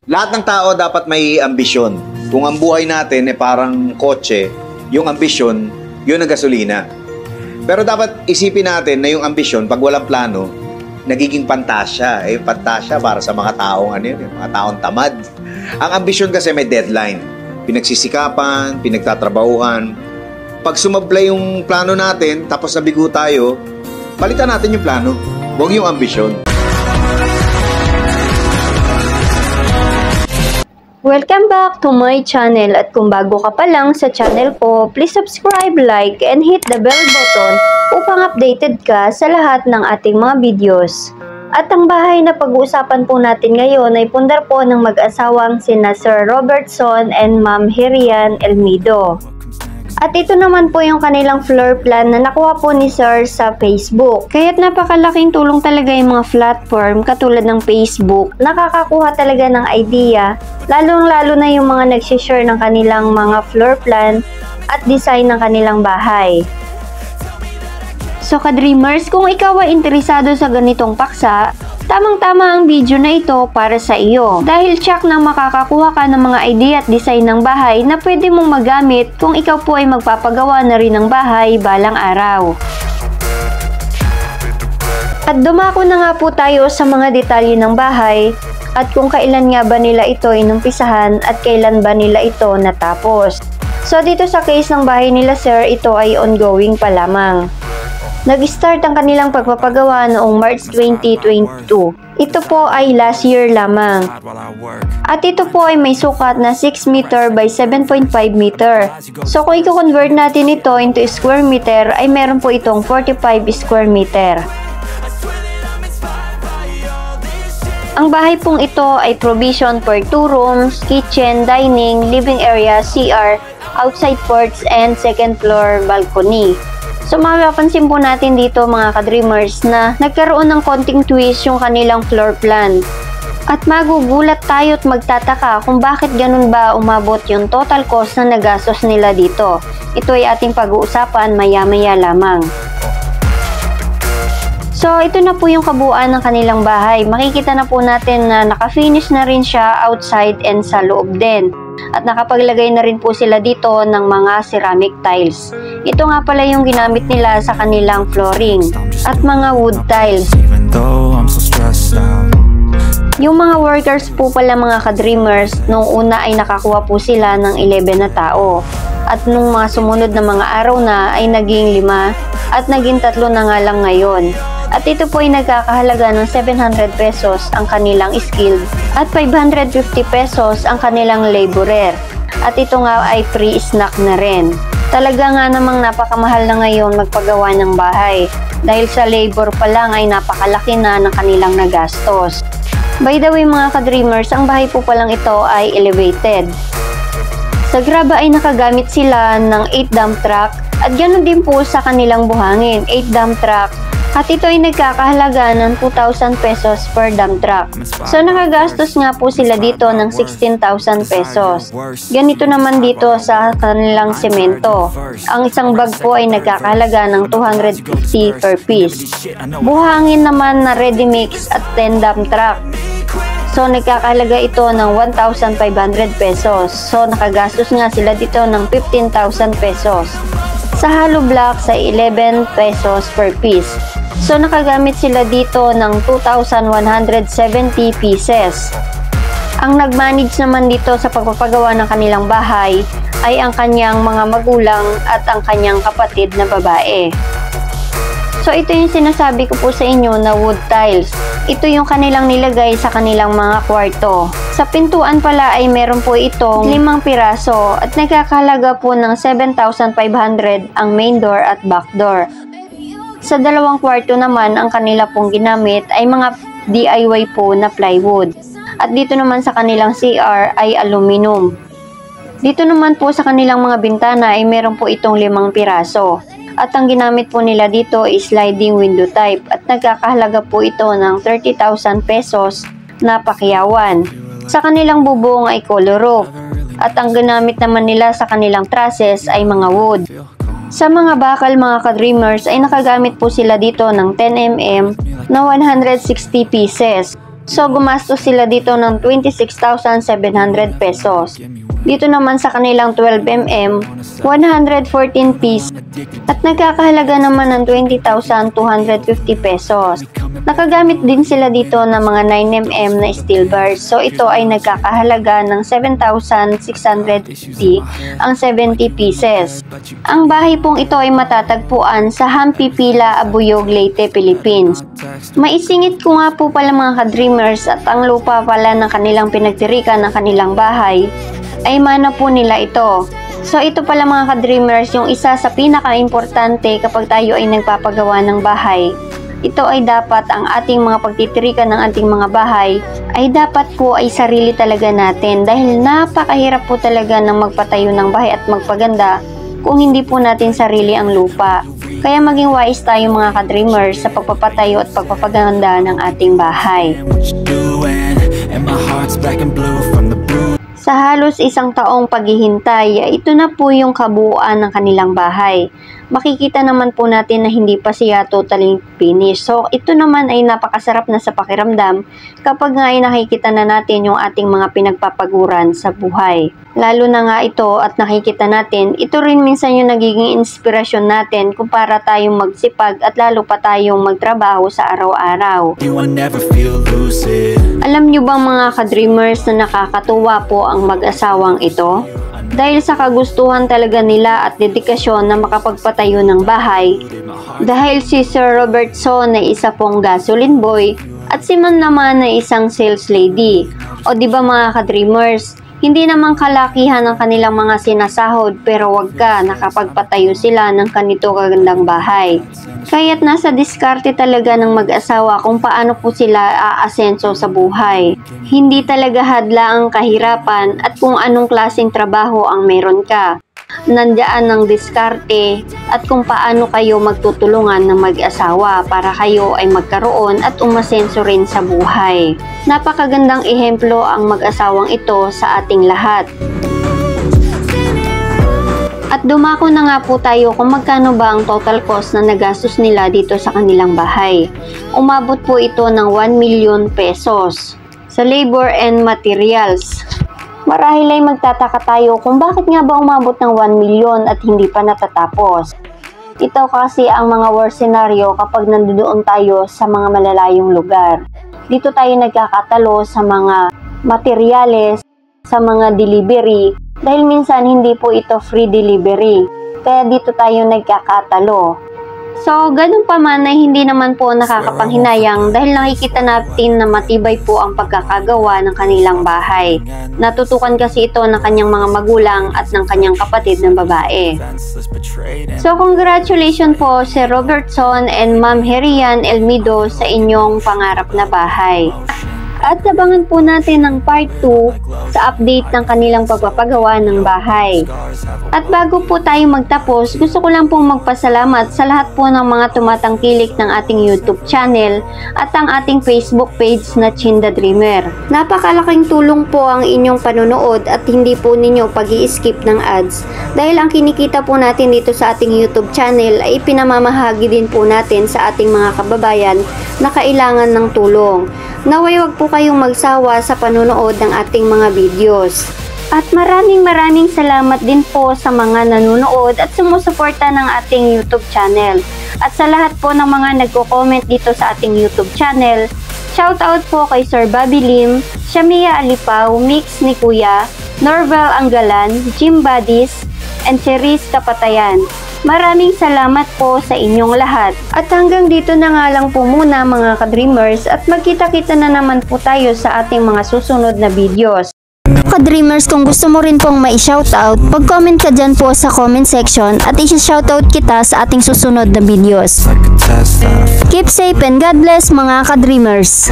Lahat ng tao dapat may ambisyon. Kung ang buhay natin ay parang kotse, yung ambisyon, yun ang gasolina. Pero dapat isipin natin na yung ambisyon, pag walang plano, nagiging pantasya. Pantasya para sa mga taong mga taong tamad. Ang ambisyon kasi may deadline. Pinagsisikapan, pinagtatrabahuhan. Pag sumablay yung plano natin, tapos nabigo tayo, palitan natin yung plano. Huwag yung ambisyon. Welcome back to my channel, at kung bago ka pa lang sa channel ko, please subscribe, like, and hit the bell button upang updated ka sa lahat ng ating mga videos. At ang bahay na pag-uusapan po natin ngayon ay pundar po ng mag-asawang sina Sir Robertson and Ma'am Herian Elmido. At ito naman po yung kanilang floor plan na nakuha po ni Sir sa Facebook. Kaya't napakalaking tulong talaga yung mga platform katulad ng Facebook. Nakakakuha talaga ng idea, lalong-lalo na yung mga nagsishare ng kanilang mga floor plan at design ng kanilang bahay. So ka-dreamers, kung ikaw ay interesado sa ganitong paksa, tamang-tama ang video na ito para sa iyo. Dahil tsak na makakakuha ka ng mga idea at design ng bahay na pwede mong magamit kung ikaw po ay magpapagawa na rin ng bahay balang araw. At dumako na nga po tayo sa mga detalye ng bahay at kung kailan nga ba nila ito inumpisahan at kailan ba nila ito natapos. So dito sa case ng bahay nila Sir, ito ay ongoing pa lamang. Nag-start ang kanilang pagpapagawa noong March 2022. Ito po ay last year lamang. At ito po ay may sukat na 6 meter by 7.5 meter. So kung i-convert natin ito into square meter, ay meron po itong 45 square meter. Ang bahay pong ito ay provision for 2 rooms, kitchen, dining, living area, CR, outside porch, and second floor balcony. So mapapansin po natin dito mga ka-dreamers na nagkaroon ng konting twist yung kanilang floor plan. At magugulat tayo at magtataka kung bakit ganun ba umabot yung total cost na nagastos nila dito. Ito ay ating pag-uusapan maya-maya lamang. So ito na po yung kabuuan ng kanilang bahay. Makikita na po natin na naka-finish na rin siya outside and sa loob din. At nakapaglagay na rin po sila dito ng mga ceramic tiles. Ito nga pala yung ginamit nila sa kanilang flooring at mga wood tiles. Yung mga workers po pala mga ka-dreamers, nung una ay nakakuha po sila ng 11 na tao. At nung mga sumunod na mga araw na ay naging 5 at naging 3 na nga lang ngayon. At ito po ay nagkakahalaga ng 700 pesos ang kanilang skilled at 550 pesos ang kanilang laborer. At ito nga ay free snack na rin. Talaga nga namang napakamahal na ngayon magpagawa ng bahay dahil sa labor pa lang ay napakalaki na ng kanilang nagastos. By the way mga ka-dreamers, ang bahay po palang ito ay elevated. Sa graba ay nakagamit sila ng 8 dump truck at ganoon din po sa kanilang buhangin, 8 dump truck. At ito ay nagkakahalaga ng 2,000 pesos per dump truck. So nakagastos nga po sila dito ng 16,000 pesos. Ganito naman dito sa kanilang semento. Ang isang bag po ay nagkakahalaga ng 250 per piece. Buhangin naman na ready mix at 10 dump truck. So nagkakahalaga ito ng 1,500 pesos. So nakagastos nga sila dito ng 15,000 pesos. Sa hollow blocks ay 11 pesos per piece. So nakagamit sila dito ng 2,170 pieces. Ang nag-manage naman dito sa pagpapagawa ng kanilang bahay ay ang kanyang mga magulang at ang kanyang kapatid na babae. So ito yung sinasabi ko po sa inyo na wood tiles. Ito yung kanilang nilagay sa kanilang mga kwarto. Sa pintuan pala ay meron po itong 5 piraso at nagkakahalaga po ng 7,500 ang main door at back door. Sa dalawang kwarto naman, ang kanila pong ginamit ay mga DIY po na plywood. At dito naman sa kanilang CR ay aluminum. Dito naman po sa kanilang mga bintana ay meron po itong 5 piraso. At ang ginamit po nila dito is sliding window type at nagkakahalaga po ito ng 30,000 pesos na pakyawan. Sa kanilang bubong ay color roof. At ang ginamit naman nila sa kanilang trusses ay mga wood. Sa mga bakal mga ka-dreamers ay nakagamit po sila dito ng 10mm na 160 pieces. So gumastos sila dito ng 26,700 pesos. Dito naman sa kanilang 12mm, 114 piece at nagkakahalaga naman ng 20,250 pesos. Nakagamit din sila dito ng mga 9mm na steel bars. So ito ay nagkakahalaga ng 7,650 ang 70 pieces. Ang bahay pong ito ay matatagpuan sa Hampipila, Abuyog, Leyte, Philippines. Maisingit ko nga po pala mga ka-dreamers at ang lupa pala ng kanilang pinagtirikan ng kanilang bahay ay mana po nila ito. So ito pala mga ka-dreamers yung isa sa pinaka-importante kapag tayo ay nagpapagawa ng bahay. Ito ay dapat ang ating mga pagtitirikan ng ating mga bahay ay dapat po ay sarili talaga natin dahil napakahirap po talaga ng magpatayo ng bahay at magpaganda kung hindi po natin sarili ang lupa. Kaya maging wise tayo mga ka-dreamers sa pagpapatayo at pagpapaganda ng ating bahay. Sa halos isang taong paghihintay, ito na po yung kabuuan ng kanilang bahay. Makikita naman po natin na hindi pa siya totally finished. So, ito naman ay napakasarap na sa pakiramdam kapag nga ay nakikita na natin yung ating mga pinagpapaguran sa buhay. Lalo na nga ito at nakikita natin, ito rin minsan yung nagiging inspirasyon natin kung para tayong magsipag at lalo pa tayong magtrabaho sa araw-araw. Alam nyo bang mga ka-dreamers na nakakatuwa po ang mag-asawang ito? Dahil sa kagustuhan talaga nila at dedikasyon na makapagpatayo ng bahay, dahil si Sir Robertson ay isa pong gasoline boy at si Ma'am naman ay isang sales lady. O di ba mga ka-dreamers, hindi naman kalakihan ang kanilang mga sinasahod pero wag ka, nakapagpatayo sila ng ganito kagandang bahay. Kaya't nasa diskarte talaga ng mag-asawa kung paano po sila aasenso sa buhay. Hindi talaga hadla ang kahirapan at kung anong klaseng trabaho ang meron ka. Nandiyan ang diskarte at kung paano kayo magtutulungan ng mag-asawa para kayo ay magkaroon at umasenso rin sa buhay. Napakagandang ehemplo ang mag-asawang ito sa ating lahat. At dumako na nga po tayo kung magkano ba ang total cost na nagastos nila dito sa kanilang bahay. Umabot po ito ng 1 million pesos sa labor and materials. Marahil ay magtataka tayo kung bakit nga ba umabot ng 1 million at hindi pa natatapos. Ito kasi ang mga worst scenario kapag nandoon tayo sa mga malalayong lugar. Dito tayo nagkakatalo sa mga materyales, sa mga delivery, dahil minsan hindi po ito free delivery. Kaya dito tayo nagkakatalo. So, ganun pa man ay hindi naman po nakakapanghinayang dahil nakikita natin na matibay po ang pagkakagawa ng kanilang bahay. Natutukan kasi ito ng kanyang mga magulang at ng kanyang kapatid na babae. So, congratulations po Sir Robertson and Ma'am Herian Elmido sa inyong pangarap na bahay. At abangan po natin ang part 2 sa update ng kanilang pagpapagawa ng bahay. At bago po tayo magtapos, gusto ko lang pong magpasalamat sa lahat po ng mga tumatangkilik ng ating YouTube channel at ang ating Facebook page na Chin the Dreamer. Napakalaking tulong po ang inyong panonood at hindi po ninyo pag-i-skip ng ads dahil ang kinikita po natin dito sa ating YouTube channel ay pinamamahagi din po natin sa ating mga kababayan na kailangan ng tulong. Naway wag po kayong magsawa sa panonood ng ating mga videos. At maraming salamat din po sa mga nanonood at sumusuporta ng ating YouTube channel. At sa lahat po ng mga nagko-comment dito sa ating YouTube channel, shoutout po kay Sir Bobby Lim, Shamia Alipaw, Mix ni Kuya, Norval Anggalan, Jim Badis, and Cherise Kapatayan. Maraming salamat po sa inyong lahat. At hanggang dito na nga lang po muna mga ka-dreamers at magkita-kita na naman po tayo sa ating mga susunod na videos. Ka-dreamers, kung gusto mo rin pong ma-shoutout, pag-comment ka dyan po sa comment section at i-shoutout kita sa ating susunod na videos. Keep safe and God bless mga ka-dreamers.